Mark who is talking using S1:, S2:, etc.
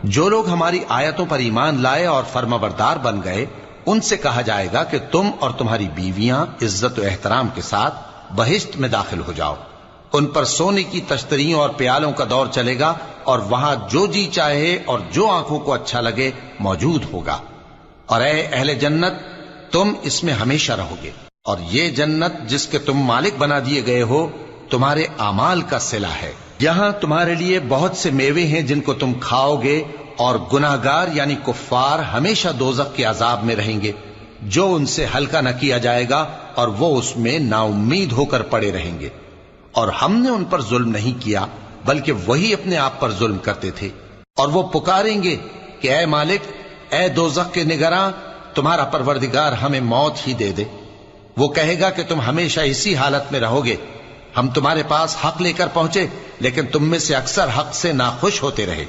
S1: जो लोग हमारी आयतों पर ईमान लाए और फर्माबरदार बन गए, उनसे कहा जाएगा कि तुम और तुम्हारी बीवियां इज्जत और एहतराम के साथ बहिश्त में दाखिल हो जाओ। उन पर सोने की तश्तरियों और प्यालों का दौर चलेगा और वहां जो जी चाहे और जो आंखों को अच्छा लगे मौजूद होगा। और ऐ अहले जन्नत, तुम इसमें हमेशा रहोगे, और ये जन्नत जिसके तुम मालिक बना दिए गए हो तुम्हारे आमाल का सिला है। यहां तुम्हारे लिए बहुत से मेवे हैं जिनको तुम खाओगे, और गुनाहगार यानी कुफ्फार हमेशा दोजख के अजाब में रहेंगे, जो उनसे हल्का न किया जाएगा और वो उसमें नाउम्मीद होकर पड़े रहेंगे। और हमने उन पर जुल्म नहीं किया, बल्कि वही अपने आप पर जुल्म करते थे। और वो पुकारेंगे कि ऐ मालिक, ऐ दोजख के निगरां, तुम्हारा परवरदिगार हमें मौत ही दे दे। वो कहेगा कि तुम हमेशा इसी हालत में रहोगे। हम तुम्हारे पास हक लेकर पहुंचे, लेकिन तुम में से अक्सर हक से नाखुश होते रहे।